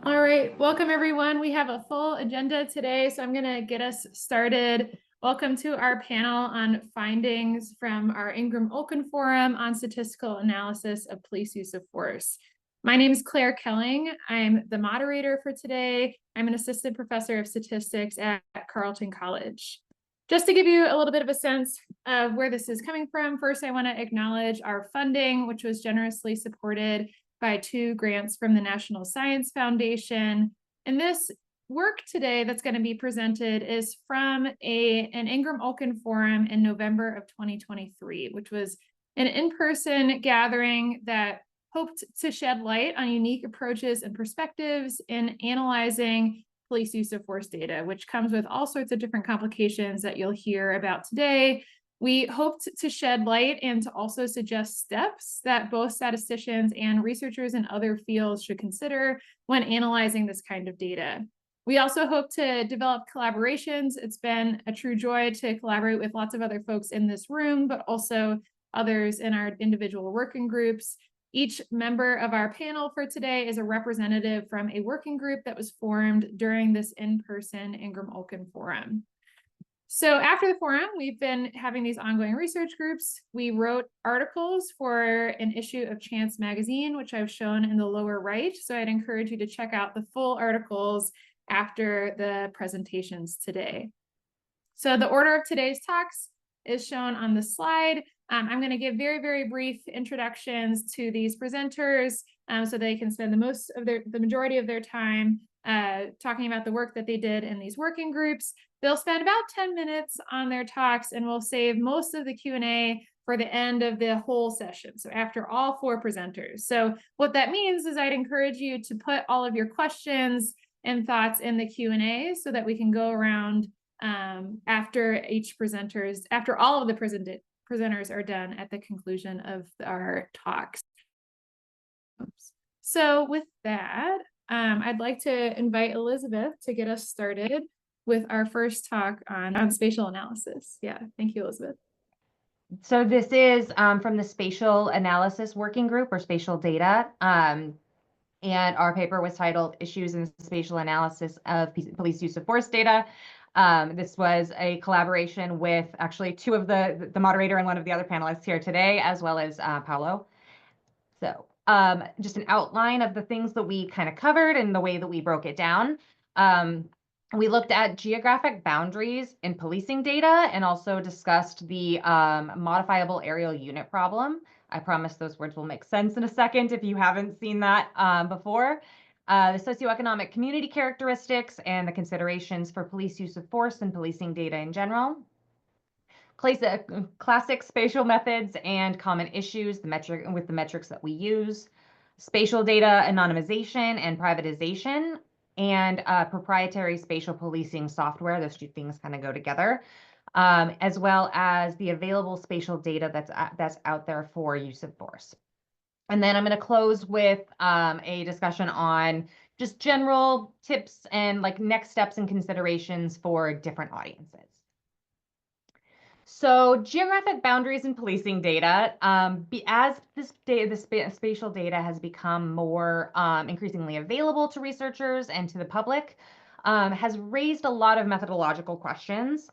All right, welcome everyone. We have a full agenda today, so I'm going to get us started. Welcome to our panel on findings from our Ingram-Olkin Forum on statistical analysis of police use of force. My name is Claire Kelling. I'm the moderator for today. I'm an assistant professor of statistics at Carleton College. Just to give you a little bit of a sense of where this is coming from, first I want to acknowledge our funding, which was generously supported by 2 grants from the National Science Foundation. And this work today that's going to be presented is from an Ingram-Olkin Forum in November of 2023, which was an in-person gathering that hoped to shed light on unique approaches and perspectives in analyzing police use of force data, which comes with all sorts of different complications that you'll hear about today. We hoped to shed light and to also suggest steps that both statisticians and researchers in other fields should consider when analyzing this kind of data. We also hope to develop collaborations. It's been a true joy to collaborate with lots of other folks in this room, but also others in our individual working groups. Each member of our panel for today is a representative from a working group that was formed during this in-person Ingram-Olkin Forum. So after the forum, we've been having these ongoing research groups. We wrote articles for an issue of Chance magazine, which I've shown in the lower right. So I'd encourage you to check out the full articles after the presentations today. So the order of today's talks is shown on the slide. I'm going to give very, very brief introductions to these presenters so they can spend the majority of their time talking about the work that they did in these working groups. They'll spend about 10 minutes on their talks, and we'll save most of the Q&A for the end of the whole session, so after all 4 presenters. So what that means is I'd encourage you to put all of your questions and thoughts in the Q&A so that we can go around after all of the presenters are done at the conclusion of our talks. Oops. So with that, I'd like to invite Elizabeth to get us started with our first talk on spatial analysis. Yeah, thank you, Elizabeth. So this is from the Spatial Analysis Working Group, or Spatial Data. And our paper was titled Issues in Spatial Analysis of Police Use of Force Data. This was a collaboration with actually 2 of the moderator and 1 of the other panelists here today, as well as Paolo. So just an outline of the things that we kind of covered and the way that we broke it down. We looked at geographic boundaries in policing data and also discussed the modifiable aerial unit problem. I promise those words will make sense in a second if you haven't seen that before. The socioeconomic community characteristics and the considerations for police use of force and policing data in general. Classic spatial methods and common issues with the metrics that we use. Spatial data anonymization and privatization, and proprietary spatial policing software. Those 2 things kind of go together, as well as the available spatial data that's out there for use of force. And then I'm going to close with a discussion on just general tips and like next steps and considerations for different audiences. So geographic boundaries in policing data, as the spatial data has become more increasingly available to researchers and to the public, has raised a lot of methodological questions.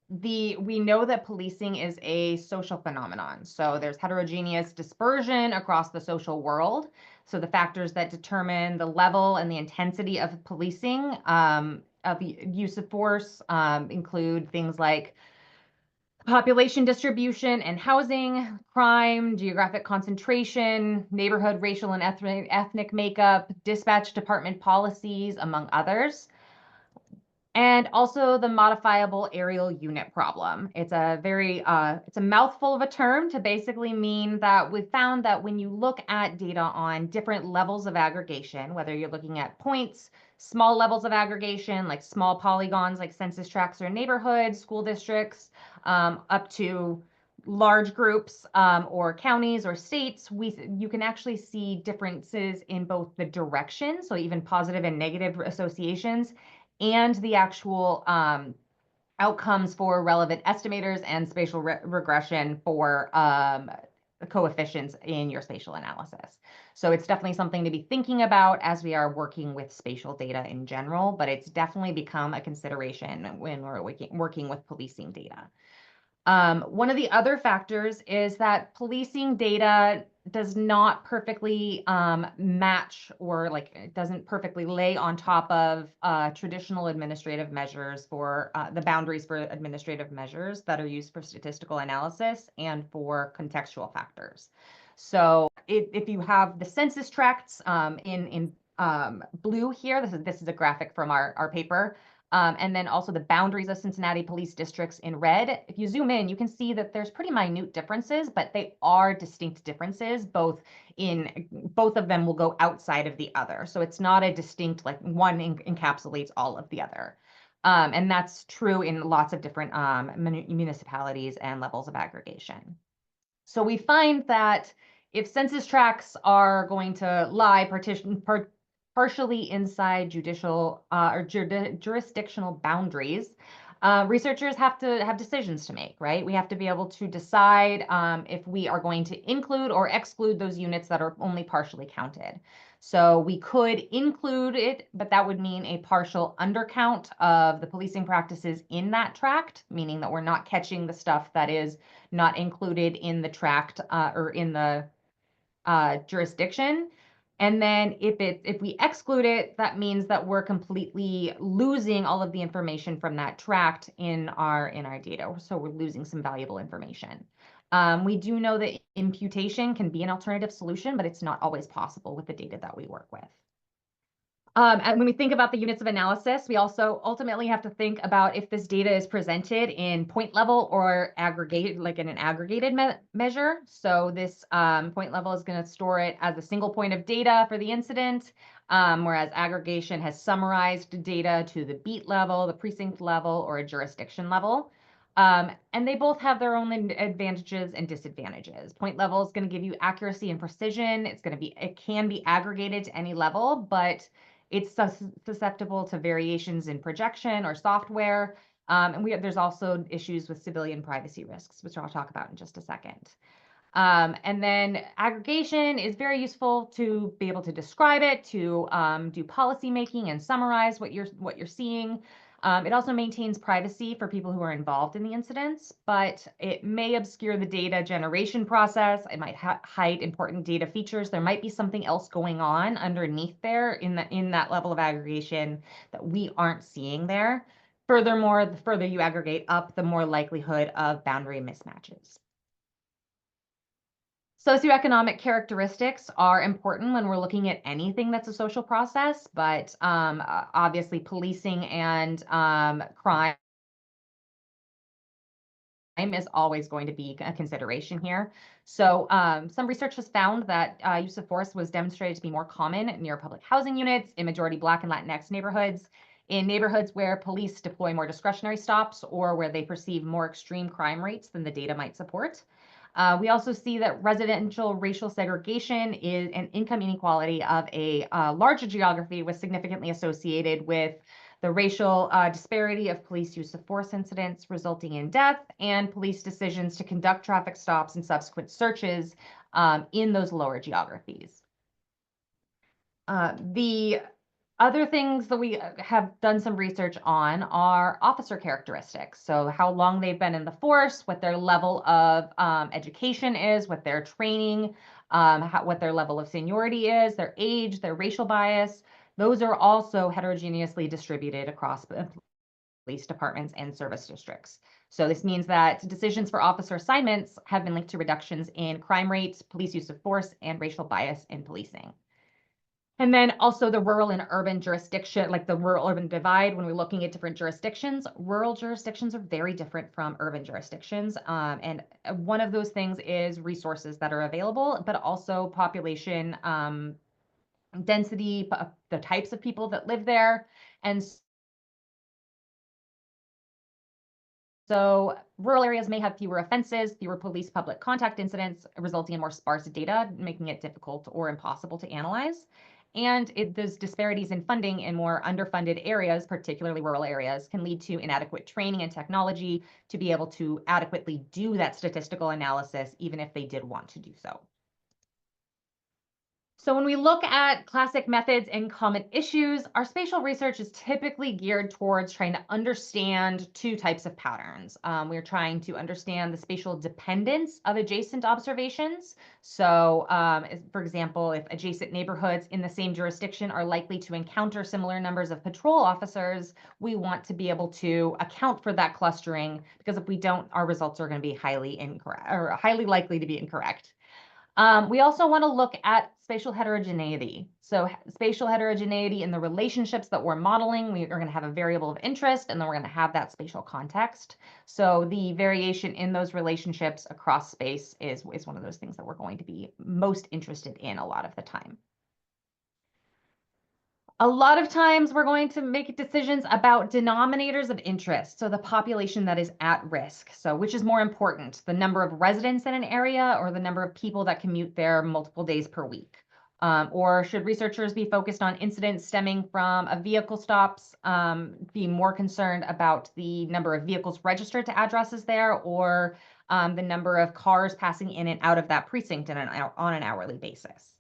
We know that policing is a social phenomenon. So there's heterogeneous dispersion across the social world. So the factors that determine the level and the intensity of policing of use of force include things like population distribution and housing, crime, geographic concentration, neighborhood, racial, and ethnic makeup, dispatch department policies, among others. And also the modifiable aerial unit problem. It's a mouthful of a term to basically mean that we found that when you look at data on different levels of aggregation, whether you're looking at points, small levels of aggregation, like small polygons, like census tracts or neighborhoods, school districts, up to large groups or counties or states, you can actually see differences in both the direction, so even positive and negative associations, and the actual outcomes for relevant estimators and spatial regression for coefficients in your spatial analysis. So it's definitely something to be thinking about as we are working with spatial data in general, but it's definitely become a consideration when we're working with policing data. One of the other factors is that policing data does not perfectly match, or like it doesn't perfectly lay on top of traditional administrative measures for the boundaries for administrative measures that are used for statistical analysis and for contextual factors. So if you have the census tracts in blue here, this is a graphic from our paper. And then also the boundaries of Cincinnati police districts in red. If you zoom in, you can see that there's pretty minute differences, but they are distinct differences. Both of them will go outside of the other. So it's not a distinct, like one encapsulates all of the other. And that's true in lots of different municipalities and levels of aggregation. So we find that if census tracts are going to lie partially inside judicial or jurisdictional boundaries, researchers have to have decisions to make, right? We have to be able to decide if we are going to include or exclude those units that are only partially counted. So we could include it, but that would mean a partial undercount of the policing practices in that tract, meaning that we're not catching the stuff that is not included in the tract or in the jurisdiction. And then if we exclude it, that means that we're completely losing all of the information from that tract in our data. So we're losing some valuable information. We do know that imputation can be an alternative solution, but it's not always possible with the data that we work with. And when we think about the units of analysis, we also ultimately have to think about if this data is presented in point level or aggregated, like in an aggregated measure. So this point level is going to store it as a single point of data for the incident, whereas aggregation has summarized data to the beat level, the precinct level, or a jurisdiction level. And they both have their own advantages and disadvantages. Point level is going to give you accuracy and precision. It can be aggregated to any level, but it's susceptible to variations in projection or software. And there's also issues with civilian privacy risks, which I'll talk about in just a second. And then aggregation is very useful to be able to describe it, to do policy making and summarize what you're seeing. It also maintains privacy for people who are involved in the incidents, but it may obscure the data generation process. It might hide important data features. There might be something else going on underneath there in that level of aggregation that we aren't seeing there. Furthermore, the further you aggregate up, the more likelihood of boundary mismatches. Socioeconomic characteristics are important when we're looking at anything that's a social process, but obviously policing and crime is always going to be a consideration here. So some research has found that use of force was demonstrated to be more common near public housing units, in majority Black and Latinx neighborhoods, in neighborhoods where police deploy more discretionary stops or where they perceive more extreme crime rates than the data might support. We also see that residential racial segregation and income inequality of a larger geography was significantly associated with the racial disparity of police use of force incidents resulting in death and police decisions to conduct traffic stops and subsequent searches in those lower geographies. The other things that we have done some research on are officer characteristics. So how long they've been in the force, what their level of education is, what their training, what their level of seniority is, their age, their racial bias. Those are also heterogeneously distributed across police departments and service districts. So this means that decisions for officer assignments have been linked to reductions in crime rates, police use of force, and racial bias in policing. And then also the rural and urban jurisdiction, like the rural-urban divide, when we're looking at different jurisdictions, rural jurisdictions are very different from urban jurisdictions. And one of those things is resources that are available, but also population density, the types of people that live there. And so rural areas may have fewer offenses, fewer police public contact incidents, resulting in more sparse data, making it difficult or impossible to analyze. And those disparities in funding in more underfunded areas, particularly rural areas, can lead to inadequate training and technology to be able to adequately do that statistical analysis, even if they did want to do so. So when we look at classic methods and common issues, our spatial research is typically geared towards trying to understand two types of patterns. We're trying to understand the spatial dependence of adjacent observations. So for example, if adjacent neighborhoods in the same jurisdiction are likely to encounter similar numbers of patrol officers, we want to be able to account for that clustering, because if we don't, our results are going to be highly incorrect or highly likely to be incorrect. We also want to look at spatial heterogeneity. So spatial heterogeneity in the relationships that we're modeling, we are going to have a variable of interest, and then we're going to have that spatial context. So the variation in those relationships across space is one of those things that we're going to be most interested in a lot of the time. A lot of times we're going to make decisions about denominators of interest, so the population that is at risk. So which is more important, the number of residents in an area or the number of people that commute there multiple days per week? Or should researchers be focused on incidents stemming from a vehicle stops, being more concerned about the number of vehicles registered to addresses there, or the number of cars passing in and out of that precinct on an hourly basis?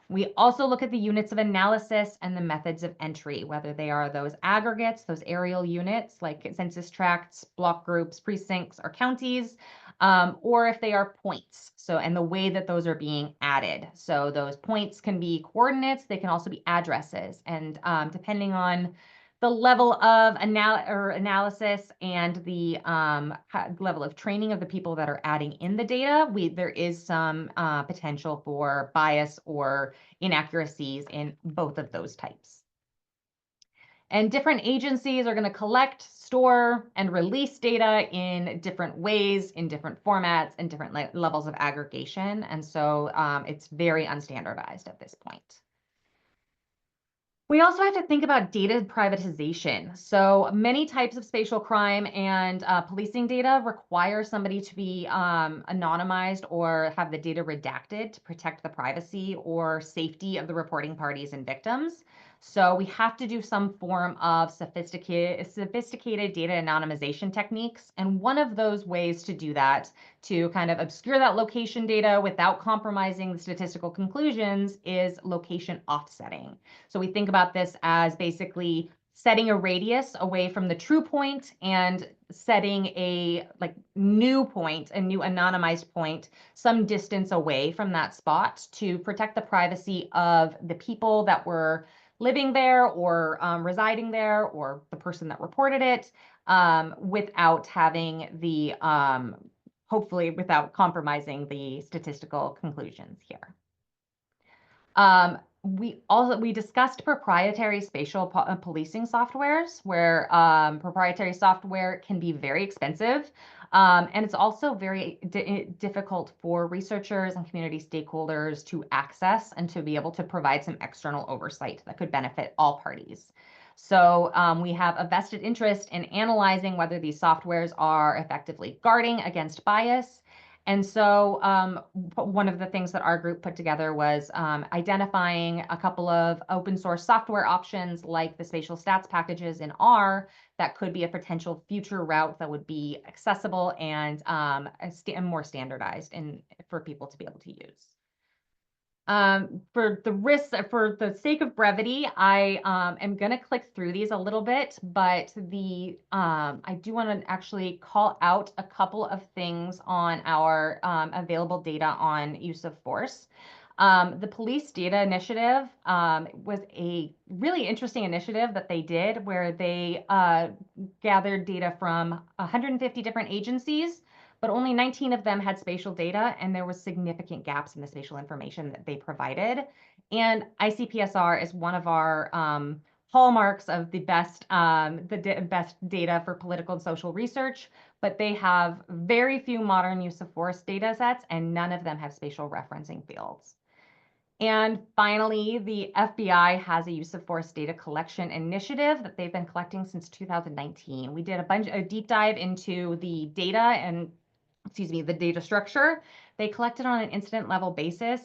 We also look at the units of analysis and the methods of entry, whether they are those aggregates, those aerial units like census tracts, block groups, precincts, or counties, or if they are points. So, and the way that those are being added. So those points can be coordinates, they can also be addresses. And depending on the level of analysis and the level of training of the people that are adding in the data, there is some potential for bias or inaccuracies in both of those types. And different agencies are going to collect, store, and release data in different ways, in different formats, and different levels of aggregation. And so it's very unstandardized at this point. We also have to think about data privatization. So many types of spatial crime and policing data require somebody to be anonymized or have the data redacted to protect the privacy or safety of the reporting parties and victims. So we have to do some form of sophisticated data anonymization techniques. And one of those ways to do that, to kind of obscure that location data without compromising the statistical conclusions, is location offsetting. So we think about this as basically setting a radius away from the true point and setting a new point, a new anonymized point, some distance away from that spot to protect the privacy of the people that were living there or residing there, or the person that reported it, without having the, hopefully without compromising the statistical conclusions here. We discussed proprietary spatial policing softwares, where proprietary software can be very expensive, and it's also very difficult for researchers and community stakeholders to access and to be able to provide some external oversight that could benefit all parties. So we have a vested interest in analyzing whether these softwares are effectively guarding against bias. And so one of the things that our group put together was identifying a couple of open source software options like the spatial stats packages in R that could be a potential future route that would be accessible and more standardized for people to be able to use. For the sake of brevity, I am going to click through these a little bit, but I do want to actually call out a couple of things on our available data on use of force. The Police Data Initiative was a really interesting initiative that they did, where they gathered data from 150 different agencies, but only 19 of them had spatial data, and there was significant gaps in the spatial information that they provided. And ICPSR is one of our hallmarks of the best data for political and social research, but they have very few modern use of force data sets, and none of them have spatial referencing fields. And finally, the FBI has a use of force data collection initiative that they've been collecting since 2019. We did a deep dive into the data and the data structure. They collect it on an incident level basis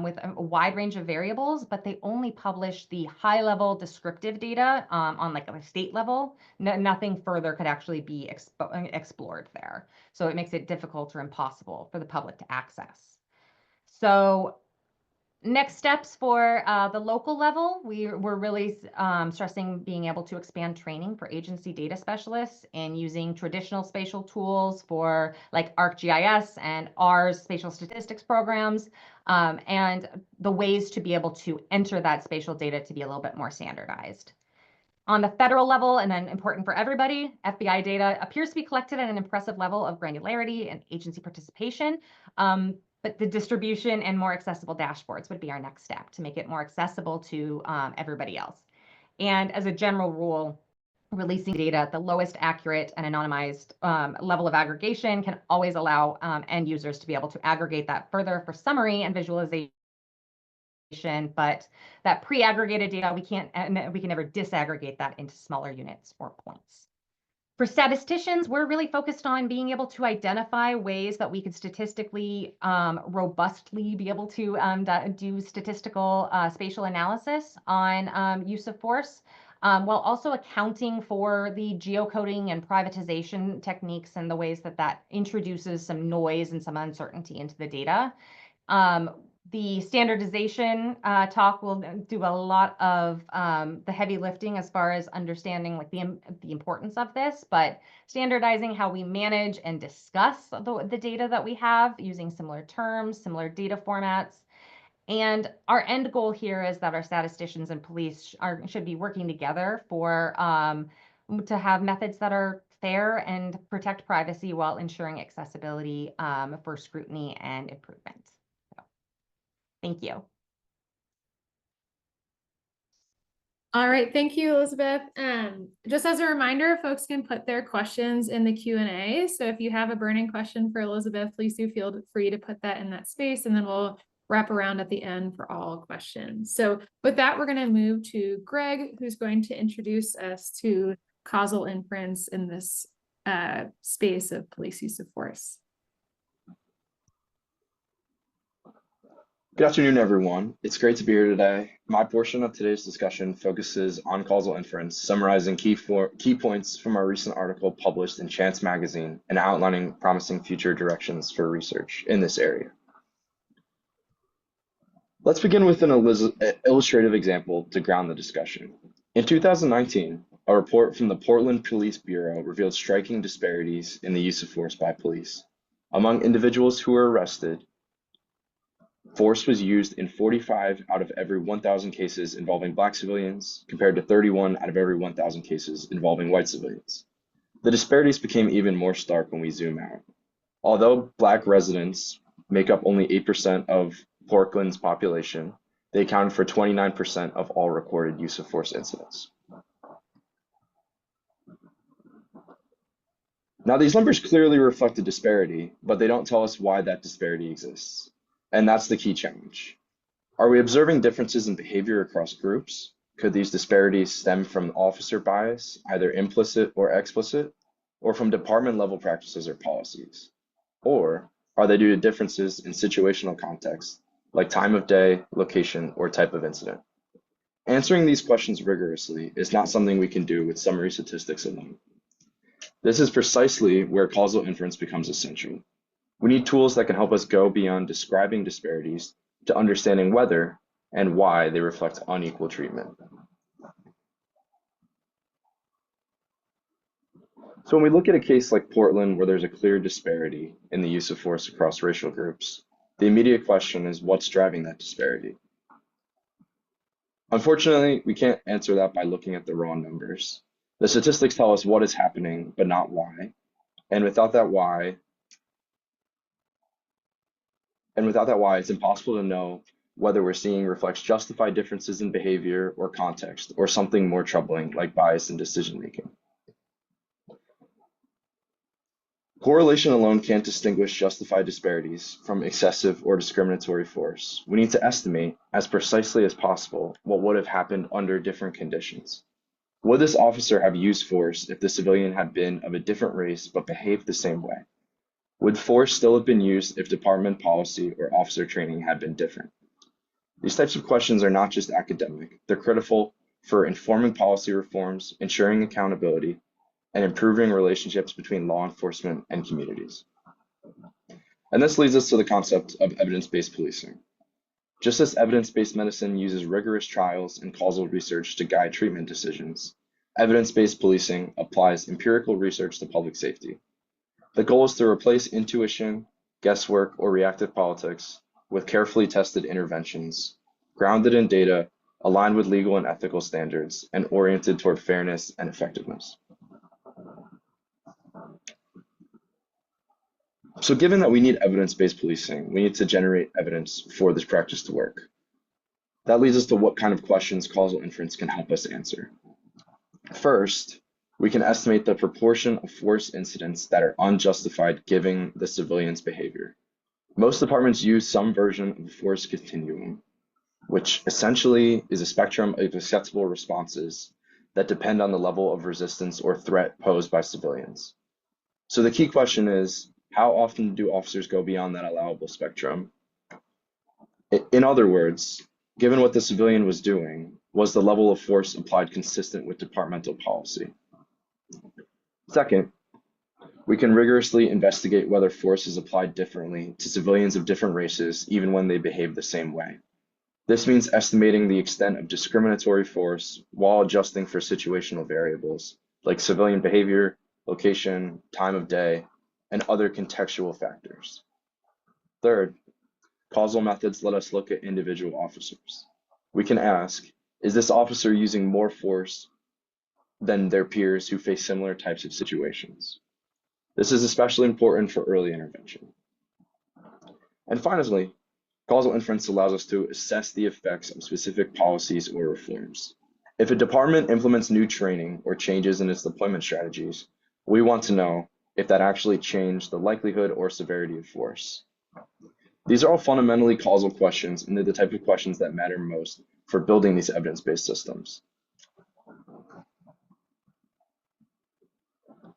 with a wide range of variables, but they only publish the high level descriptive data on like a state level. Nothing further could actually be explored there. So it makes it difficult or impossible for the public to access. So next steps for the local level, we're really stressing being able to expand training for agency data specialists and using traditional spatial tools for like ArcGIS and R's spatial statistics programs, and the ways to be able to enter that spatial data to be a little bit more standardized. On the federal level, and then important for everybody, FBI data appears to be collected at an impressive level of granularity and agency participation. But the distribution and more accessible dashboards would be our next step to make it more accessible to everybody else. And as a general rule, releasing data at the lowest accurate and anonymized level of aggregation can always allow end users to be able to aggregate that further for summary and visualization. But that pre-aggregated data, we can never disaggregate that into smaller units or points. For statisticians, we're really focused on being able to identify ways that we could statistically robustly be able to do statistical spatial analysis on use of force, while also accounting for the geocoding and privatization techniques and the ways that that introduces some noise and some uncertainty into the data. The standardization talk will do a lot of the heavy lifting as far as understanding like the importance of this, but standardizing how we manage and discuss the data that we have using similar terms, similar data formats. And our end goal here is that our statisticians and police should be working together for to have methods that are fair and protect privacy while ensuring accessibility for scrutiny and improvement. Thank you. All right, thank you, Elizabeth. Just as a reminder, folks can put their questions in the Q&A. So if you have a burning question for Elizabeth, please do feel free to put that in that space, and then we'll wrap around at the end for all questions. So with that, we're going to move to Greg, who's going to introduce us to causal inference in this space of police use of force. Good afternoon, everyone. It's great to be here today. My portion of today's discussion focuses on causal inference, summarizing key points from our recent article published in Chance magazine and outlining promising future directions for research in this area. Let's begin with an illustrative example to ground the discussion. In 2019, a report from the Portland Police Bureau revealed striking disparities in the use of force by police. Among individuals who were arrested, force was used in 45 out of every 1,000 cases involving Black civilians, compared to 31 out of every 1,000 cases involving white civilians. The disparities became even more stark when we zoom out. Although Black residents make up only 8% of Portland's population, they accounted for 29% of all recorded use of force incidents. Now, these numbers clearly reflect a disparity, but they don't tell us why that disparity exists. And that's the key challenge. Are we observing differences in behavior across groups? Could these disparities stem from officer bias, either implicit or explicit, or from department level practices or policies? Or are they due to differences in situational context, like time of day, location, or type of incident? Answering these questions rigorously is not something we can do with summary statistics alone. This is precisely where causal inference becomes essential. We need tools that can help us go beyond describing disparities to understanding whether and why they reflect unequal treatment. So when we look at a case like Portland, where there's a clear disparity in the use of force across racial groups, the immediate question is what's driving that disparity? Unfortunately, we can't answer that by looking at the raw numbers. The statistics tell us what is happening, but not why. And without that why, it's impossible to know whether we're seeing reflects justified differences in behavior or context, or something more troubling like bias in decision-making. Correlation alone can't distinguish justified disparities from excessive or discriminatory force. We need to estimate, as precisely as possible, what would have happened under different conditions. Would this officer have used force if the civilian had been of a different race but behaved the same way? Would force still have been used if department policy or officer training had been different? These types of questions are not just academic, they're critical for informing policy reforms, ensuring accountability, and improving relationships between law enforcement and communities. And this leads us to the concept of evidence-based policing. Just as evidence-based medicine uses rigorous trials and causal research to guide treatment decisions, evidence-based policing applies empirical research to public safety. The goal is to replace intuition, guesswork, or reactive politics with carefully tested interventions, grounded in data, aligned with legal and ethical standards, and oriented toward fairness and effectiveness. So given that we need evidence-based policing, we need to generate evidence for this practice to work. That leads us to what kind of questions causal inference can help us answer. First, we can estimate the proportion of force incidents that are unjustified given the civilian's behavior. Most departments use some version of the force continuum, which essentially is a spectrum of acceptable responses that depend on the level of resistance or threat posed by civilians. So the key question is, how often do officers go beyond that allowable spectrum? In other words, given what the civilian was doing, was the level of force applied consistent with departmental policy? Second, we can rigorously investigate whether force is applied differently to civilians of different races, even when they behave the same way. This means estimating the extent of discriminatory force while adjusting for situational variables like civilian behavior, location, time of day, and other contextual factors. Third, causal methods let us look at individual officers. We can ask, is this officer using more force than their peers who face similar types of situations? This is especially important for early intervention. And finally, causal inference allows us to assess the effects of specific policies or reforms. If a department implements new training or changes in its deployment strategies, we want to know if that actually changed the likelihood or severity of force. These are all fundamentally causal questions, and they're the type of questions that matter most for building these evidence-based systems.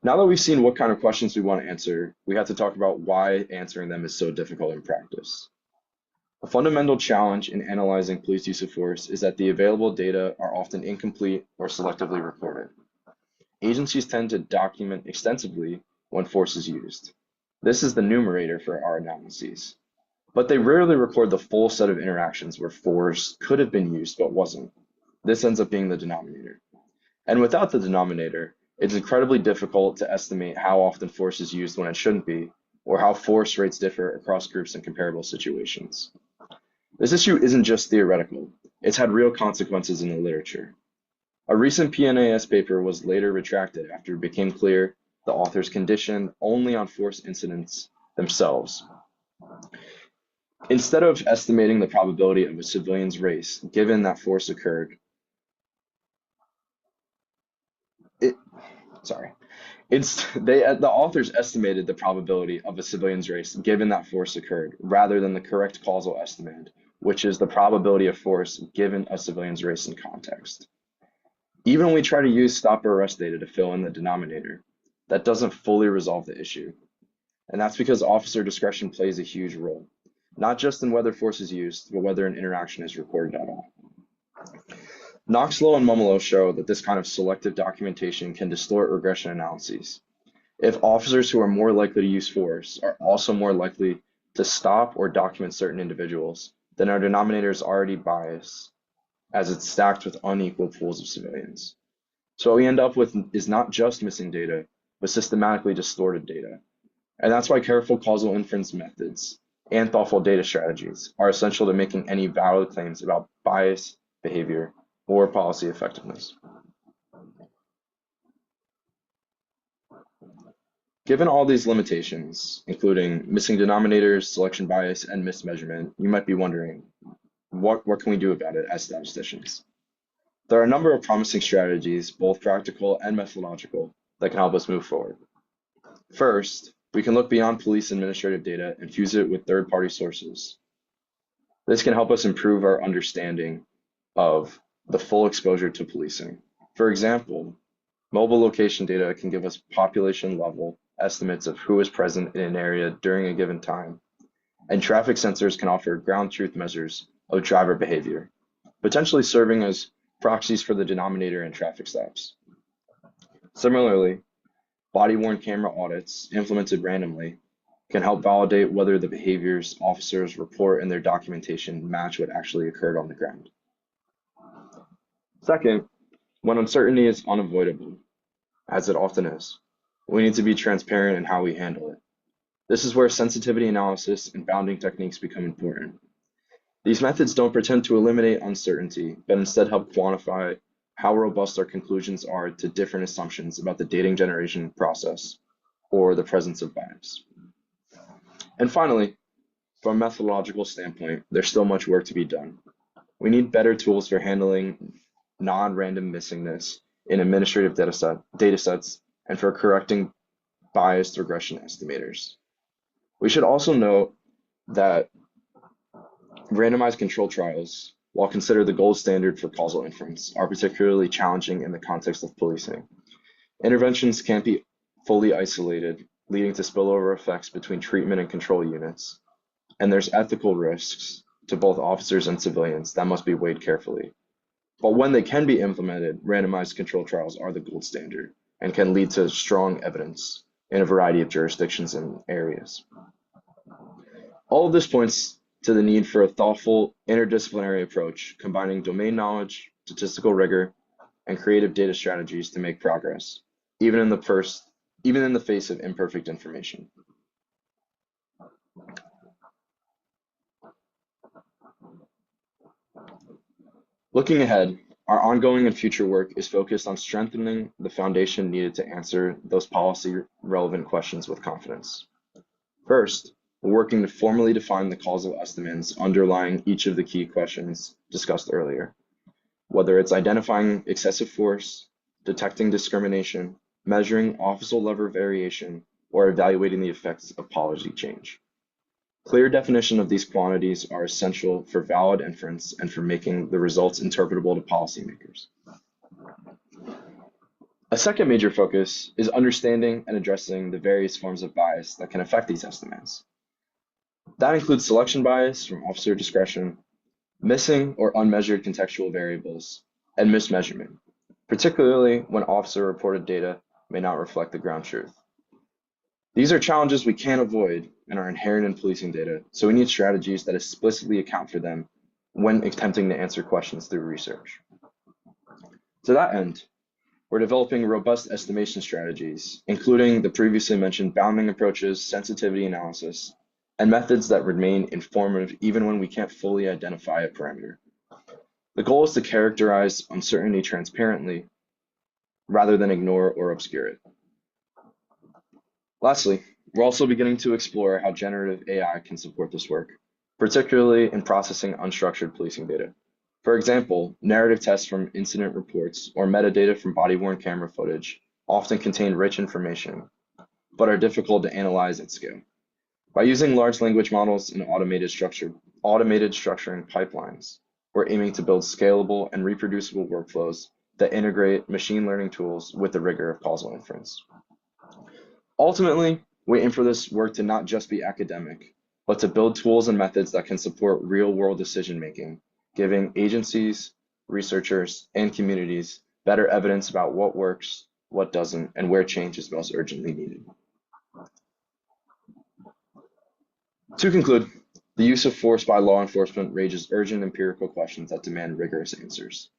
Now that we've seen what kind of questions we want to answer, we have to talk about why answering them is so difficult in practice. A fundamental challenge in analyzing police use of force is that the available data are often incomplete or selectively recorded. Agencies tend to document extensively when force is used. This is the numerator for our analyses. But they rarely record the full set of interactions where force could have been used but wasn't. This ends up being the denominator. And without the denominator, it's incredibly difficult to estimate how often force is used when it shouldn't be, or how force rates differ across groups in comparable situations. This issue isn't just theoretical, it's had real consequences in the literature. A recent PNAS paper was later retracted after it became clear the authors conditioned only on force incidents themselves. Instead of estimating the probability of a civilian's race, given that force occurred, the authors estimated the probability of a civilian's race given that force occurred, rather than the correct causal estimate, which is the probability of force given a civilian's race in context. Even when we try to use stop or arrest data to fill in the denominator, that doesn't fully resolve the issue. And that's because officer discretion plays a huge role, not just in whether force is used, but whether an interaction is recorded at all. Knoxlow and Mumolo show that this kind of selective documentation can distort regression analyses. If officers who are more likely to use force are also more likely to stop or document certain individuals, then our denominator is already biased, as it's stacked with unequal pools of civilians. So what we end up with is not just missing data, but systematically distorted data. And that's why careful causal inference methods and thoughtful data strategies are essential to making any valid claims about bias, behavior, or policy effectiveness. Given all these limitations, including missing denominators, selection bias, and mismeasurement, you might be wondering, what can we do about it as statisticians? There are a number of promising strategies, both practical and methodological, that can help us move forward. First, we can look beyond police administrative data and fuse it with third-party sources. This can help us improve our understanding of the full exposure to policing. For example, mobile location data can give us population level estimates of who is present in an area during a given time, and traffic sensors can offer ground truth measures of driver behavior, potentially serving as proxies for the denominator in traffic stops. Similarly, body-worn camera audits implemented randomly can help validate whether the behaviors officers report in their documentation match what actually occurred on the ground. Second, when uncertainty is unavoidable, as it often is, we need to be transparent in how we handle it. This is where sensitivity analysis and bounding techniques become important. These methods don't pretend to eliminate uncertainty, but instead help quantify how robust our conclusions are to different assumptions about the data generation process or the presence of bias. And finally, from a methodological standpoint, there's still much work to be done. We need better tools for handling non-random missingness in administrative data sets and for correcting biased regression estimators. We should also note that randomized controlled trials, while considered the gold standard for causal inference, are particularly challenging in the context of policing. Interventions can't be fully isolated, leading to spillover effects between treatment and control units, and there's ethical risks to both officers and civilians that must be weighed carefully. But when they can be implemented, randomized controlled trials are the gold standard and can lead to strong evidence in a variety of jurisdictions and areas. All of this points to the need for a thoughtful, interdisciplinary approach, combining domain knowledge, statistical rigor, and creative data strategies to make progress, even in the face of imperfect information. Looking ahead, our ongoing and future work is focused on strengthening the foundation needed to answer those policy-relevant questions with confidence. First, we're working to formally define the causal estimates underlying each of the key questions discussed earlier, whether it's identifying excessive force, detecting discrimination, measuring officer level variation, or evaluating the effects of policy change. Clear definition of these quantities are essential for valid inference and for making the results interpretable to policymakers. A second major focus is understanding and addressing the various forms of bias that can affect these estimates. That includes selection bias from officer discretion, missing or unmeasured contextual variables, and mismeasurement, particularly when officer-reported data may not reflect the ground truth. These are challenges we can't avoid and are inherent in policing data, so we need strategies that explicitly account for them when attempting to answer questions through research. To that end, we're developing robust estimation strategies, including the previously mentioned bounding approaches, sensitivity analysis, and methods that remain informative even when we can't fully identify a parameter. The goal is to characterize uncertainty transparently rather than ignore or obscure it. Lastly, we're also beginning to explore how generative AI can support this work, particularly in processing unstructured policing data. For example, narrative tests from incident reports or metadata from body-worn camera footage often contain rich information, but are difficult to analyze at scale. By using large language models and automated structuring pipelines, we're aiming to build scalable and reproducible workflows that integrate machine learning tools with the rigor of causal inference. Ultimately, we aim for this work to not just be academic, but to build tools and methods that can support real-world decision-making, giving agencies, researchers, and communities better evidence about what works, what doesn't, and where change is most urgently needed. To conclude, the use of force by law enforcement raises urgent empirical questions that demand rigorous answers.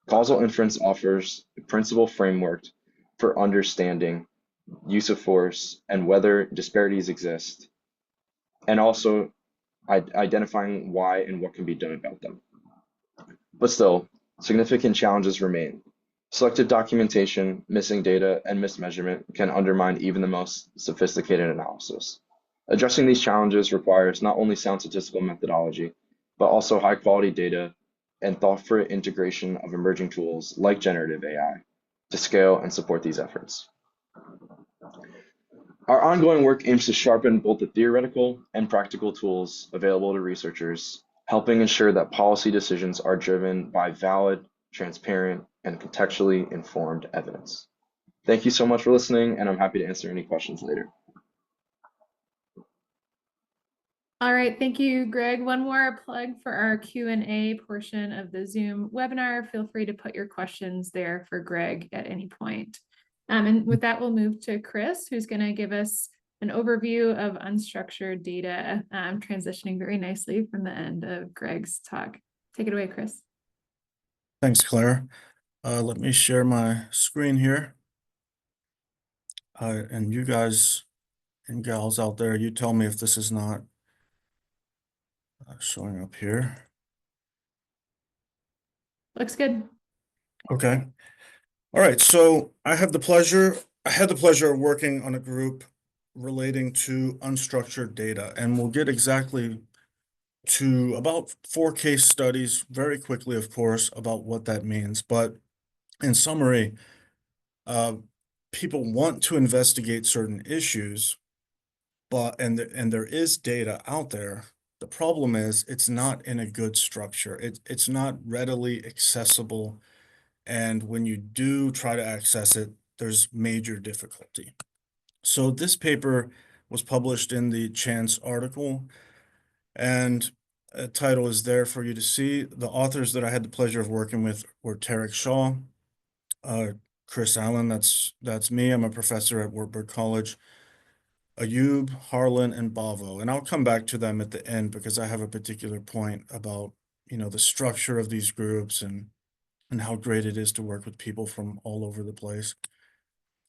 Causal inference offers a principal framework for understanding use of force and whether disparities exist, and also identifying why and what can be done about them. But still, significant challenges remain. Selected documentation, missing data, and mismeasurement can undermine even the most sophisticated analysis. Addressing these challenges requires not only sound statistical methodology, but also high-quality data and thoughtful integration of emerging tools like generative AI to scale and support these efforts. Our ongoing work aims to sharpen both the theoretical and practical tools available to researchers, helping ensure that policy decisions are driven by valid, transparent, and contextually informed evidence. Thank you so much for listening, and I'm happy to answer any questions later. All right, thank you, Greg. One more plug for our Q&A portion of the Zoom webinar. Feel free to put your questions there for Greg at any point. And with that, we'll move to Chris, who's going to give us an overview of unstructured data, transitioning very nicely from the end of Greg's talk. Take it away, Chris. Thanks, Claire. Let me share my screen here. And you guys and gals out there, you tell me if this is not showing up here. Looks good. Okay. All right. So I had the pleasure of working on a group relating to unstructured data, and we'll get exactly to about 4 case studies very quickly, of course, about what that means. But in summary, people want to investigate certain issues, and there is data out there. The problem is it's not in a good structure. It's not readily accessible, and when you do try to access it, there's major difficulty. So this paper was published in the Chance article, and a title is there for you to see. The authors that I had the pleasure of working with were Tarek Shaw, Chris Allen, that's me. I'm a professor at Wartburg College, Ayub, Harlan, and Bavo. And I'll come back to them at the end because I have a particular point about, the structure of these groups and how great it is to work with people from all over the place.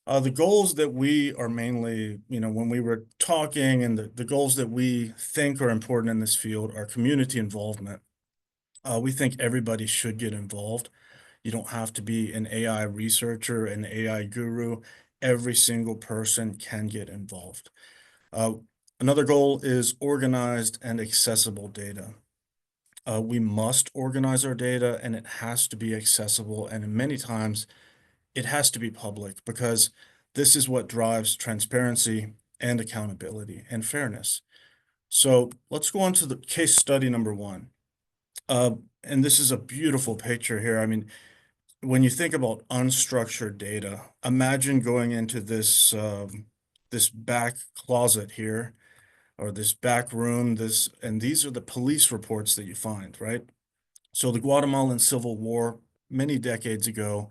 The goals that we are mainly, when we were talking, and the goals that we think are important in this field are community involvement. We think everybody should get involved. You don't have to be an AI researcher, an AI guru. Every single person can get involved. Another goal is organized and accessible data. We must organize our data, and it has to be accessible, and many times it has to be public, because this is what drives transparency and accountability and fairness. So let's go on to the case study number 1. And this is a beautiful picture here. I mean, when you think about unstructured data, imagine going into this this back closet here, or this back room, and these are the police reports that you find, right? So the Guatemalan Civil War, many decades ago,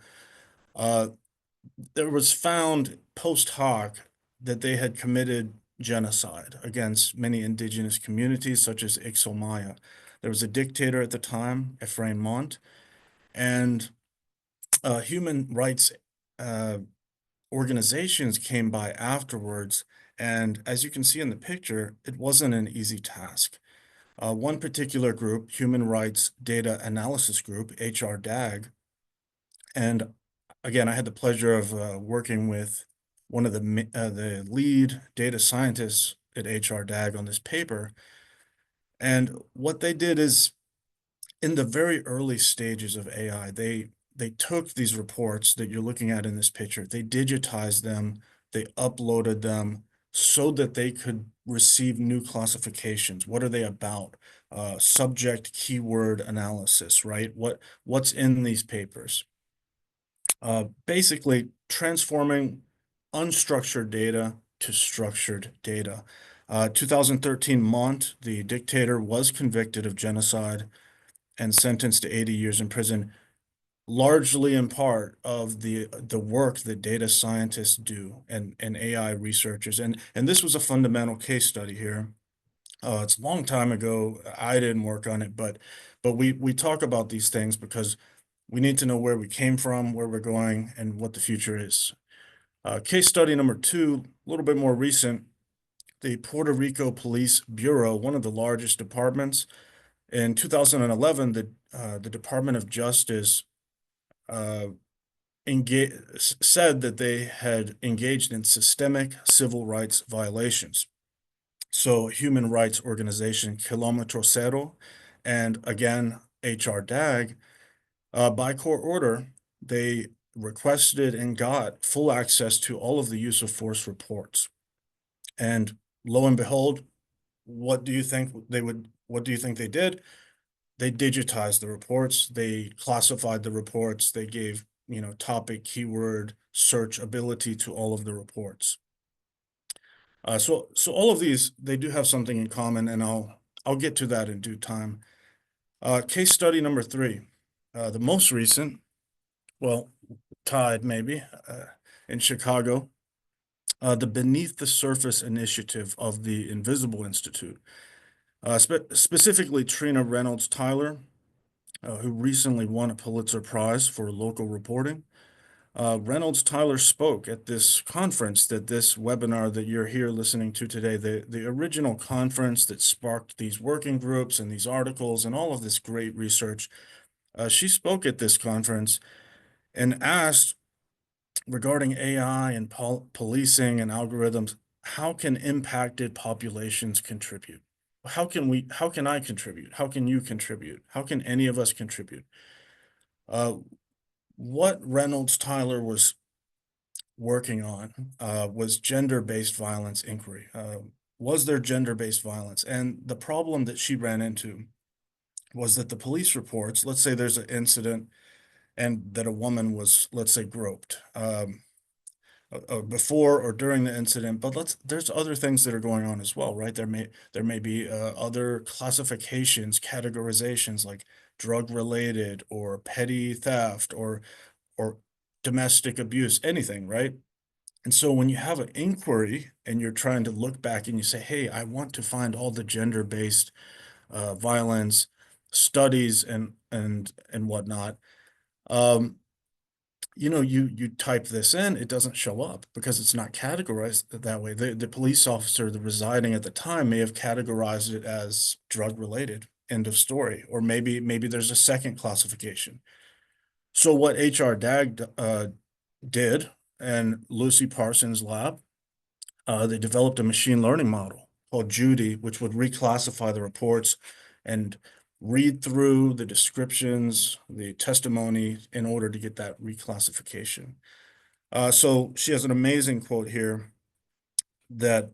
there was found post hoc that they had committed genocide against many indigenous communities, such as Ixomaya. There was a dictator at the time, Efrain Montt, and human rights organizations came by afterwards. And as you can see in the picture, it wasn't an easy task. One particular group, Human Rights Data Analysis Group, HRDAG, and again, I had the pleasure of working with one of the lead data scientists at HRDAG on this paper. And what they did is, in the very early stages of AI, they took these reports that you're looking at in this picture, they digitized them, they uploaded them so that they could receive new classifications. What are they about? Subject keyword analysis, right? What's in these papers? Basically transforming unstructured data to structured data. 2013, Montt, the dictator, was convicted of genocide and sentenced to 80 years in prison, largely in part of the work that data scientists do and AI researchers. And this was a fundamental case study here. It's a long time ago. I didn't work on it, but we talk about these things because we need to know where we came from, where we're going, and what the future is. Case study number 2, a little bit more recent. The Puerto Rico Police Bureau, one of the largest departments, in 2011, the Department of Justice said that they had engaged in systemic civil rights violations. So human rights organization Kilómetro Cero, and again, HRDAG, by court order, they requested and got full access to all of the use of force reports. And lo and behold, what do you think they did? They digitized the reports, they classified the reports, they gave, topic, keyword, search ability to all of the reports. So all of these, they do have something in common, and I'll get to that in due time. Case study number 3, the most recent, well, tied maybe, in Chicago, the Beneath the Surface initiative of the Invisible Institute. Specifically Trina Reynolds Tyler, who recently won a Pulitzer Prize for local reporting. Reynolds Tyler spoke at this conference, this webinar that you're here listening to today, the original conference that sparked these working groups and these articles and all of this great research. She spoke at this conference and asked, regarding AI and policing and algorithms, how can impacted populations contribute? How can I contribute? How can you contribute? How can any of us contribute? What Reynolds Tyler was working on was gender-based violence inquiry. Was there gender-based violence? And the problem that she ran into was that the police reports, let's say there's an incident and that a woman was, let's say, groped before or during the incident, but there's other things that are going on as well, right? There may be other classifications, categorizations like drug-related or petty theft or domestic abuse, anything, right? And so when you have an inquiry and you're trying to look back and you say, hey, I want to find all the gender-based violence studies and whatnot, you type this in, it doesn't show up because it's not categorized that way. The police officer that residing at the time may have categorized it as drug-related, end of story, or maybe there's a second classification. So what HR DAG did, and Lucy Parsons' lab, they developed a machine learning model called Judy, which would reclassify the reports and read through the descriptions, the testimony in order to get that reclassification. So she has an amazing quote here that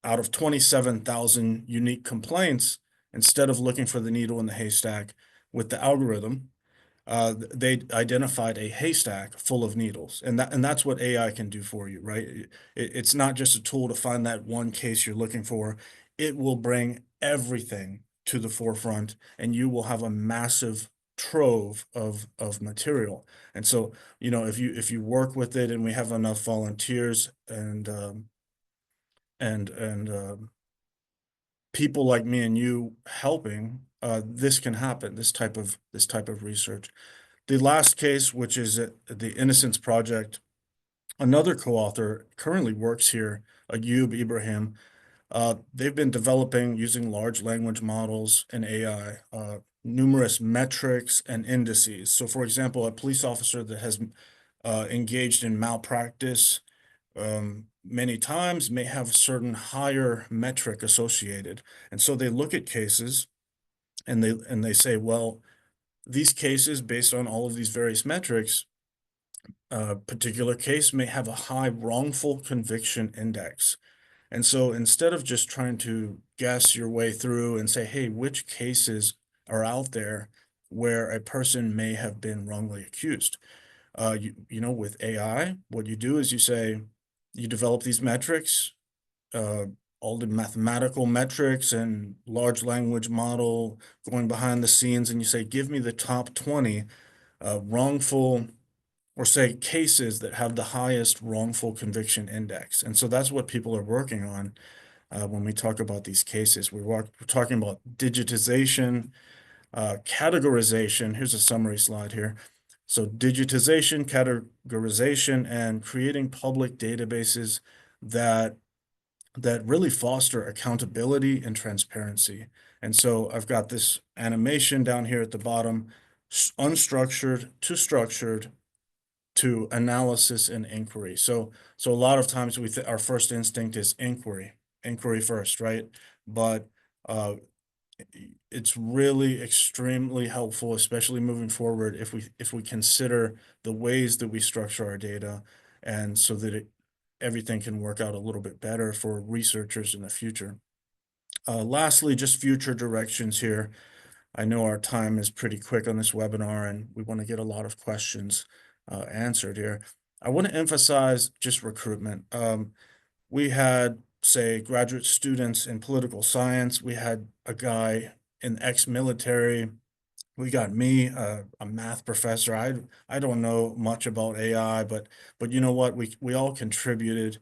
out of 27,000 unique complaints, instead of looking for the needle in the haystack with the algorithm, they identified a haystack full of needles, and that's what AI can do for you, right? It's not just a tool to find that one case you're looking for. It will bring everything to the forefront, and you will have a massive trove of material. And so, if you work with it, and we have enough volunteers and people like me and you helping, this can happen. This type of research. The last case, which is the Innocence Project, another co-author currently works here, Ayub Ibrahim. They've been developing, using large language models and AI, numerous metrics and indices. So, for example, a police officer that has engaged in malpractice many times may have a certain higher metric associated. And so they look at cases and they say, well, these cases, based on all of these various metrics, a particular case may have a high wrongful conviction index. And so instead of just trying to guess your way through and say, hey, which cases are out there where a person may have been wrongly accused, with AI, what you do is you develop these metrics, all the mathematical metrics and large language model going behind the scenes, and you say, give me the top 20 wrongful, or say cases that have the highest wrongful conviction index. And so that's what people are working on when we talk about these cases. We're talking about digitization, categorization. Here's a summary slide here. So digitization, categorization, and creating public databases that really foster accountability and transparency. And so I've got this animation down here at the bottom, unstructured to structured to analysis and inquiry. So a lot of times our first instinct is inquiry first, right? But it's really extremely helpful, especially moving forward, if we consider the ways that we structure our data, and so that everything can work out a little bit better for researchers in the future. Lastly, just future directions here. I know our time is pretty quick on this webinar, and we want to get a lot of questions answered here. I want to emphasize just recruitment. We had, say, graduate students in political science. We had a guy in ex-military. We got me, a math professor. I don't know much about AI, but you know what? We all contributed,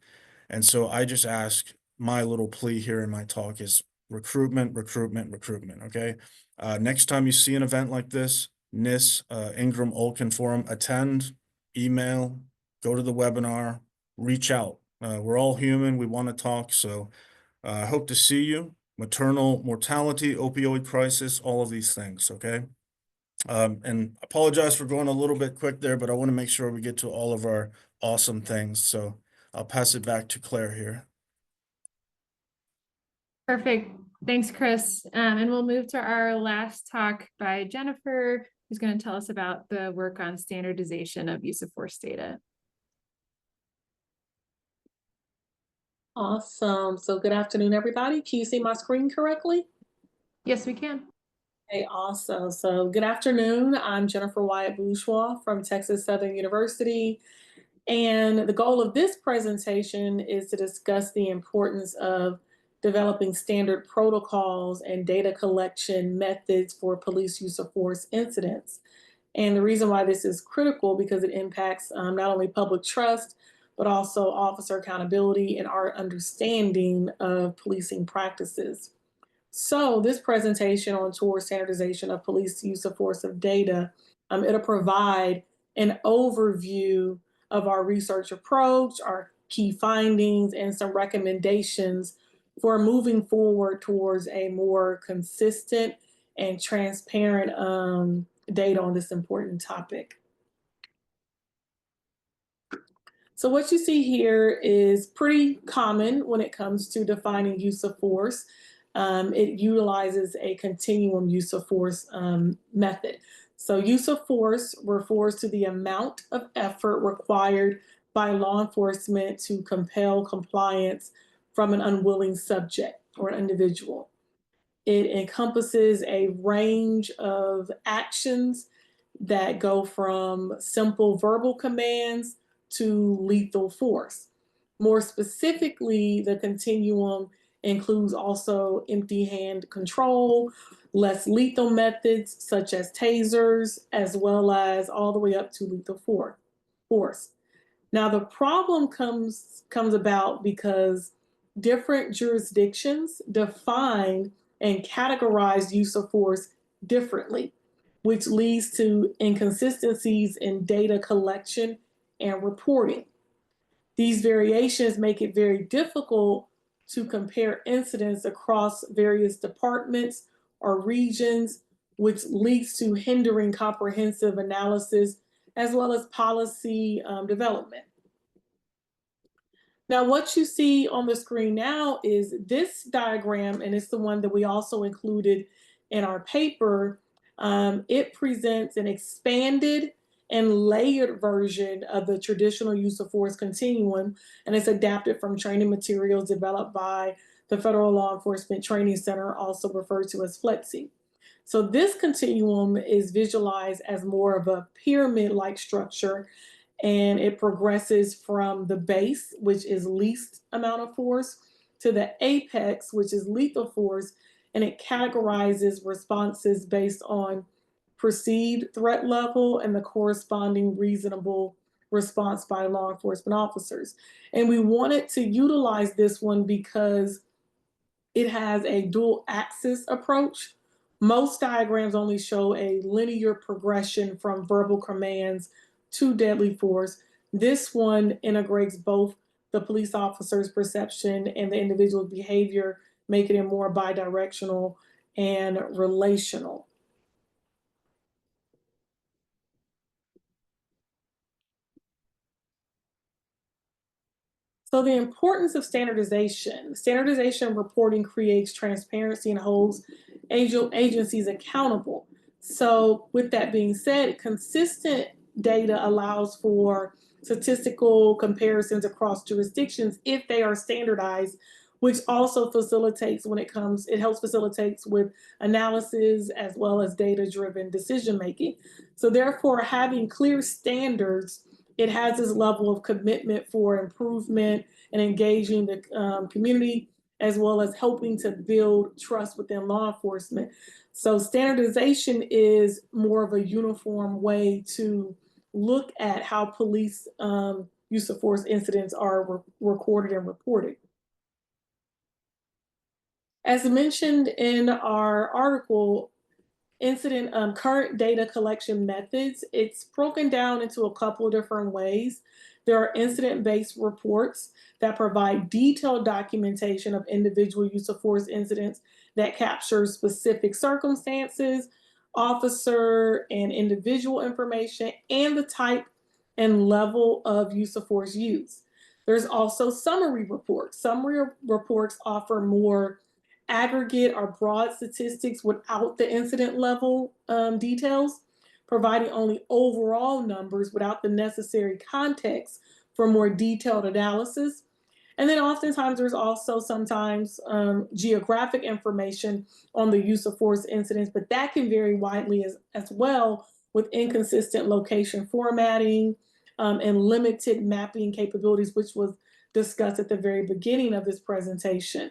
and so I just ask, my little plea here in my talk is recruitment, recruitment, recruitment. Okay. Next time you see an event like this, NISS, Ingram Olkin Forum, attend, email, go to the webinar, reach out. We're all human. We want to talk. So I hope to see you. Maternal mortality, opioid crisis, all of these things. Okay. And apologize for going a little bit quick there, but I want to make sure we get to all of our awesome things. So I'll pass it back to Claire here. Perfect. Thanks, Chris. And we'll move to our last talk by Jennifer, who's going to tell us about the work on standardization of use of force data. Awesome. So good afternoon, everybody. Can you see my screen correctly? Yes, we can. Okay, awesome. So good afternoon. I'm Jennifer Bourgeois from Texas Southern University. And the goal of this presentation is to discuss the importance of developing standard protocols and data collection methods for police use of force incidents. And the reason why this is critical because it impacts not only public trust, but also officer accountability and our understanding of policing practices. So this presentation on towards standardization of police use of force of data, it'll provide an overview of our research approach, our key findings, and some recommendations for moving forward towards a more consistent and transparent data on this important topic. So what you see here is pretty common when it comes to defining use of force. It utilizes a continuum use of force method. So use of force refers to the amount of effort required by law enforcement to compel compliance from an unwilling subject or an individual. It encompasses a range of actions that go from simple verbal commands to lethal force. More specifically, the continuum includes also empty hand control, less lethal methods such as tasers, as well as all the way up to lethal force. Now the problem comes about because different jurisdictions define and categorize use of force differently, which leads to inconsistencies in data collection and reporting. These variations make it very difficult to compare incidents across various departments or regions, which leads to hindering comprehensive analysis as well as policy development. Now, what you see on the screen now is this diagram, and it's the one that we also included in our paper. It presents an expanded and layered version of the traditional use of force continuum, and it's adapted from training materials developed by the Federal Law Enforcement Training Center, also referred to as FLETC. So this continuum is visualized as more of a pyramid-like structure, and it progresses from the base, which is least amount of force, to the apex, which is lethal force, and it categorizes responses based on perceived threat level and the corresponding reasonable response by law enforcement officers. And we wanted to utilize this one because it has a dual axis approach. Most diagrams only show a linear progression from verbal commands to deadly force. This one integrates both the police officer's perception and the individual's behavior, making it more bidirectional and relational. So the importance of standardization. Standardization reporting creates transparency and holds agencies accountable. So with that being said, consistent data allows for statistical comparisons across jurisdictions if they are standardized, which also facilitates it helps facilitates with analysis as well as data-driven decision-making. So therefore, having clear standards it has this level of commitment for improvement and engaging the community, as well as helping to build trust within law enforcement. So standardization is more of a uniform way to look at how police use of force incidents are recorded and reported. As mentioned in our article, current data collection methods, it's broken down into a couple of different ways. There are incident-based reports that provide detailed documentation of individual use of force incidents that capture specific circumstances, officer and individual information, and the type and level of use of force used. There's also summary reports. Summary reports offer more aggregate or broad statistics without the incident level details, providing only overall numbers without the necessary context for more detailed analysis. And then oftentimes there's also sometimes geographic information on the use of force incidents, but that can vary widely as well, with inconsistent location formatting and limited mapping capabilities, which was discussed at the very beginning of this presentation.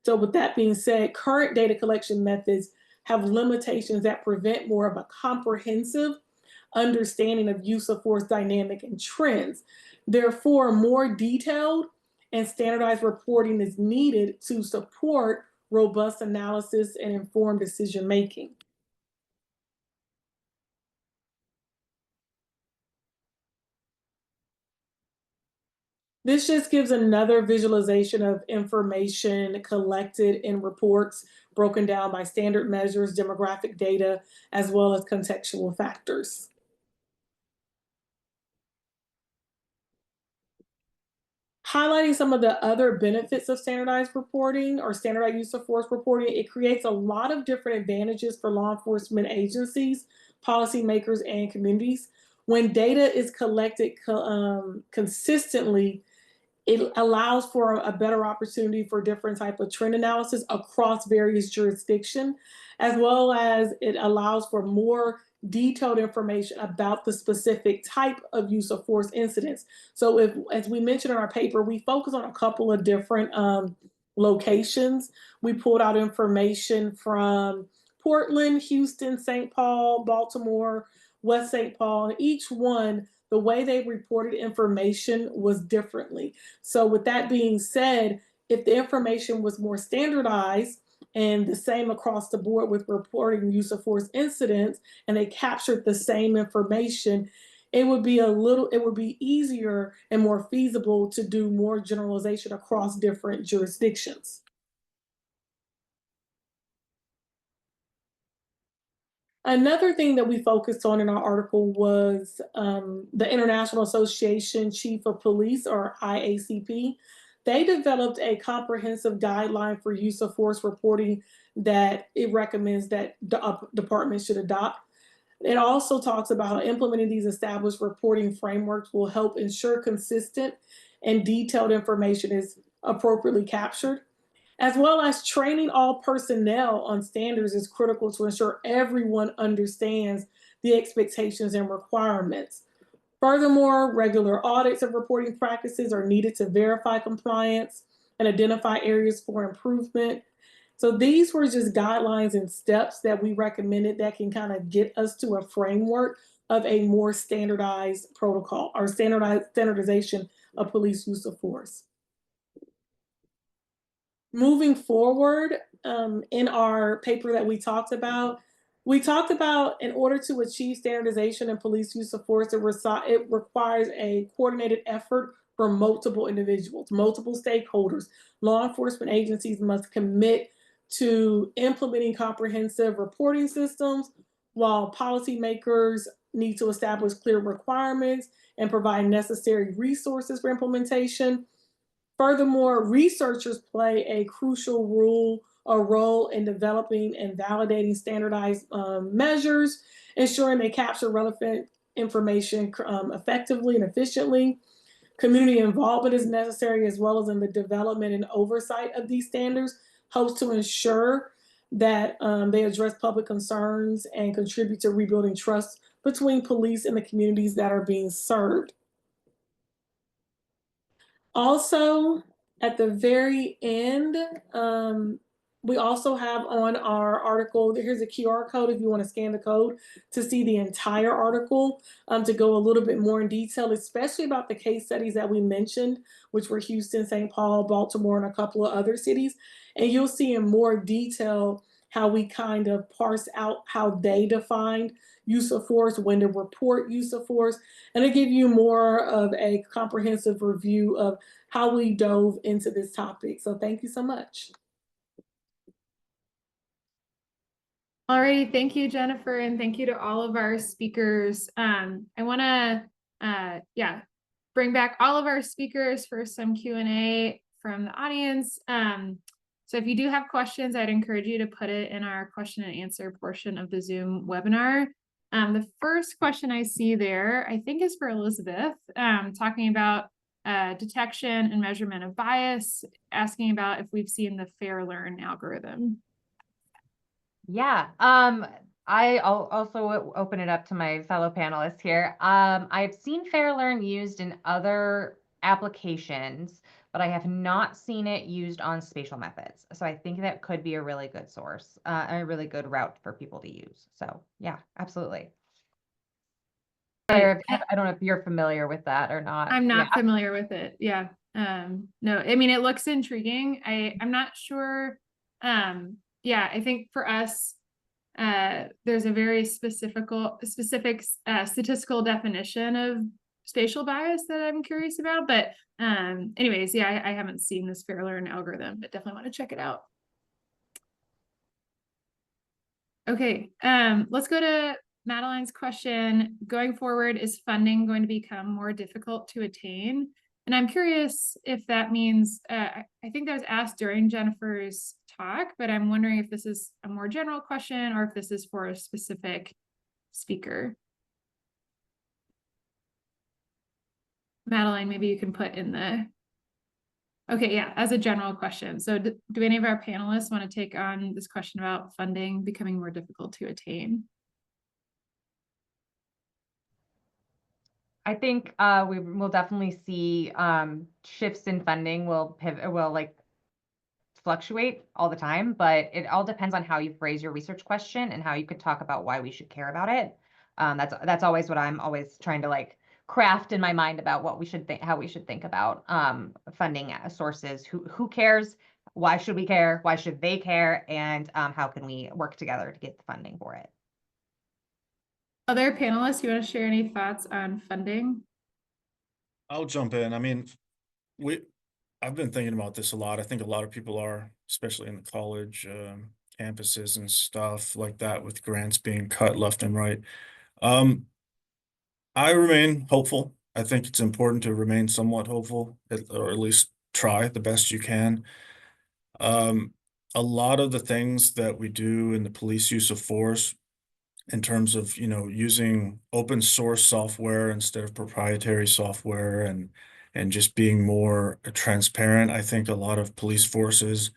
So with that being said, current data collection methods have limitations that prevent more of a comprehensive understanding of use of force dynamic and trends. Therefore, more detailed and standardized reporting is needed to support robust analysis and informed decision making. This just gives another visualization of information collected in reports broken down by standard measures, demographic data, as well as contextual factors. Highlighting some of the other benefits of standardized reporting or standardized use of force reporting, it creates a lot of different advantages for law enforcement agencies, policymakers, and communities. When data is collected consistently, it allows for a better opportunity for different type of trend analysis across various jurisdictions, as well as it allows for more detailed information about the specific type of use of force incidents. So if, as we mentioned in our paper, we focus on a couple of different locations. We pulled out information from Portland, Houston, St. Paul, Baltimore, West St. Paul, and each one, the way they reported information was differently. So with that being said, if the information was more standardized and the same across the board with reporting use of force incidents, and they captured the same information, it would be easier and more feasible to do more generalization across different jurisdictions. Another thing that we focused on in our article was the International Association Chief of Police, or IACP. They developed a comprehensive guideline for use of force reporting that it recommends that departments should adopt. It also talks about how implementing these established reporting frameworks will help ensure consistent and detailed information is appropriately captured, as well as training all personnel on standards is critical to ensure everyone understands the expectations and requirements. Furthermore, regular audits of reporting practices are needed to verify compliance and identify areas for improvement. So these were just guidelines and steps that we recommended that can kind of get us to a framework of a more standardized protocol or standardization of police use of force. Moving forward, in our paper that we talked about in order to achieve standardization in police use of force, it requires a coordinated effort from multiple individuals, multiple stakeholders. Law enforcement agencies must commit to implementing comprehensive reporting systems, while policymakers need to establish clear requirements and provide necessary resources for implementation. Furthermore, researchers play a crucial role in developing and validating standardized measures, ensuring they capture relevant information effectively and efficiently. Community involvement is necessary, as well as in the development and oversight of these standards, helps to ensure that they address public concerns and contribute to rebuilding trust between police and the communities that are being served. Also, at the very end, we also have on our article, here's a QR code if you want to scan the code to see the entire article, to go a little bit more in detail, especially about the case studies that we mentioned, which were Houston, St. Paul, Baltimore, and a couple of other cities. And you'll see in more detail how we kind of parse out how they defined use of force, when to report use of force, and to give you more of a comprehensive review of how we dove into this topic. So thank you so much. All right, thank you, Jennifer, and thank you to all of our speakers. I want to, bring back all of our speakers for some Q&A from the audience. So if you do have questions, I'd encourage you to put it in our question and answer portion of the Zoom webinar. The first question I see there, I think, is for Elizabeth, talking about detection and measurement of bias, asking about if we've seen the FAIR-LEARN algorithm. Yeah, I'll also open it up to my fellow panelists here. I've seen FAIR-LEARN used in other applications, but I have not seen it used on spatial methods. So I think that could be a really good source, a really good route for people to use. So yeah, absolutely. I don't know if you're familiar with that or not. I'm not familiar with it. Yeah. No, I mean, it looks intriguing. I'm not sure. Yeah, I think for us, there's a very specific statistical definition of spatial bias that I'm curious about. But anyways, yeah, I haven't seen this FAIR-LEARN algorithm, but definitely want to check it out. Okay, let's go to Madeline's question. Going forward, is funding going to become more difficult to attain? And I'm curious if that means, I think that was asked during Jennifer's talk, but I'm wondering if this is a more general question or if this is for a specific speaker. Madeline, maybe you can put in the, okay, yeah, as a general question. So do any of our panelists want to take on this question about funding becoming more difficult to attain? I think we will definitely see shifts in funding will fluctuate all the time, but it all depends on how you phrase your research question and how you could talk about why we should care about it. That's always what I'm always trying to craft in my mind about what we should think, how we should think about funding sources. Who cares? Why should we care? Why should they care? And how can we work together to get the funding for it? Other panelists, you want to share any thoughts on funding? I'll jump in. I mean, I've been thinking about this a lot. I think a lot of people are, especially in the college campuses and stuff like that, with grants being cut left and right. I remain hopeful. I think it's important to remain somewhat hopeful, or at least try the best you can. A lot of the things that we do in the police use of force, in terms of, using open source software instead of proprietary software, and just being more transparent. I think a lot of police forces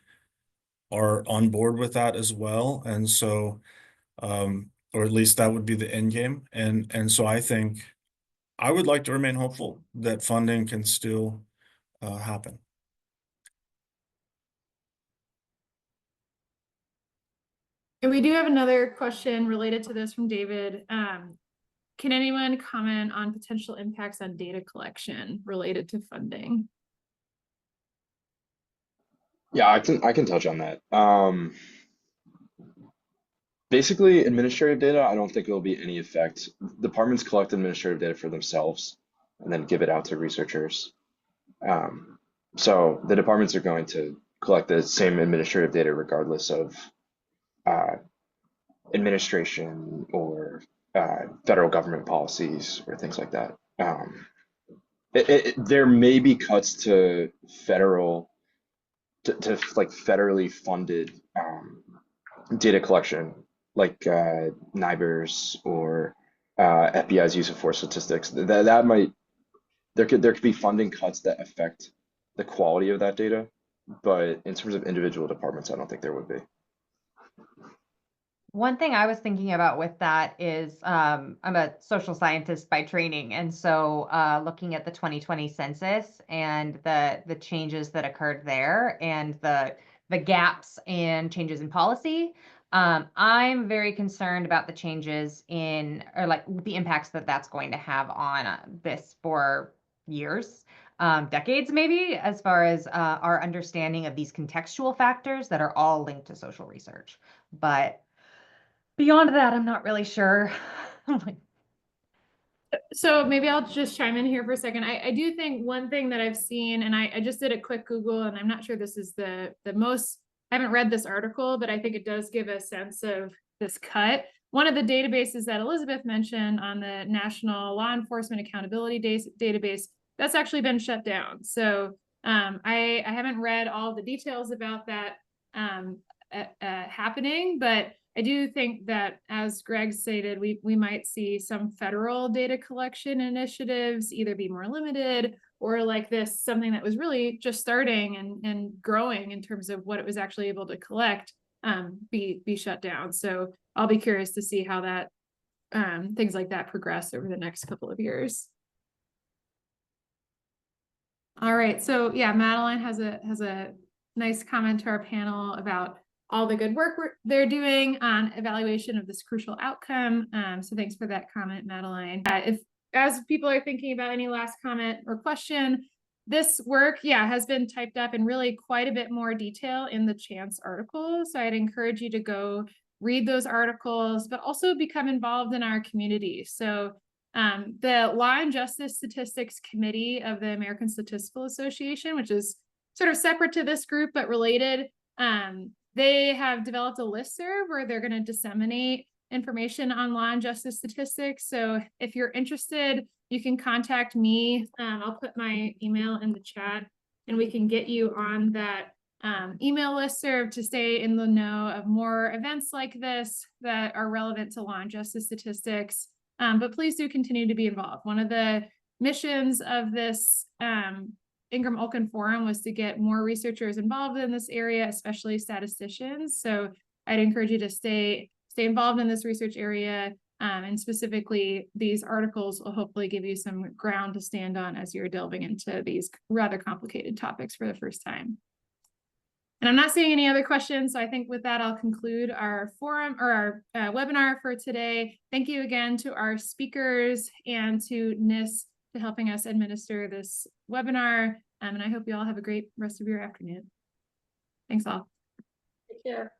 are on board with that as well. And so, or at least that would be the end game. And so I think I would like to remain hopeful that funding can still happen. And we do have another question related to this from David. Can anyone comment on potential impacts on data collection related to funding? Yeah, I can touch on that. Basically, administrative data, I don't think there will be any effect. Departments collect administrative data for themselves and then give it out to researchers. So the departments are going to collect the same administrative data regardless of administration or federal government policies or things like that. There may be cuts to federally funded data collection, like NIBRS or FBI's use of force statistics. There could be funding cuts that affect the quality of that data, but in terms of individual departments, I don't think there would be. One thing I was thinking about with that is I'm a social scientist by training, and so looking at the 2020 census and the changes that occurred there and the gaps and changes in policy, I'm very concerned about the changes in, or like the impacts that that's going to have on this for years, decades maybe, as far as our understanding of these contextual factors that are all linked to social research. But beyond that, I'm not really sure. So maybe I'll just chime in here for a second. I do think one thing that I've seen, and I just did a quick Google, and I'm not sure this is the most, I haven't read this article, but I think it does give a sense of this cut. One of the databases that Elizabeth mentioned on the National Law Enforcement Accountability Database, that's actually been shut down. So I haven't read all the details about that happening, but I do think that, as Greg stated, we might see some federal data collection initiatives either be more limited, or like this, something that was really just starting and growing in terms of what it was actually able to collect, be shut down. So I'll be curious to see how that things like that progress over the next couple of years. All right, so yeah, Madeline has a nice comment to our panel about all the good work they're doing on evaluation of this crucial outcome. So thanks for that comment, Madeline. If, as people are thinking about any last comment or question, this work, yeah, has been typed up in really quite a bit more detail in the Chance article. So I'd encourage you to go read those articles, but also become involved in our community. So the Law and Justice Statistics Committee of the American Statistical Association, which is sort of separate to this group, but related, they have developed a listserv where they're going to disseminate information on law and justice statistics. So if you're interested, you can contact me. I'll put my email in the chat, and we can get you on that email listserv to stay in the know of more events like this that are relevant to law and justice statistics. But please do continue to be involved. One of the missions of this Ingram-Olkin Forum was to get more researchers involved in this area, especially statisticians. So I'd encourage you to stay involved in this research area, and specifically these articles will hopefully give you some ground to stand on as you're delving into these rather complicated topics for the first time. And I'm not seeing any other questions, so I think with that, I'll conclude our forum or our webinar for today. Thank you again to our speakers and to NISS for helping us administer this webinar. And I hope you all have a great rest of your afternoon. Thanks all. Take care.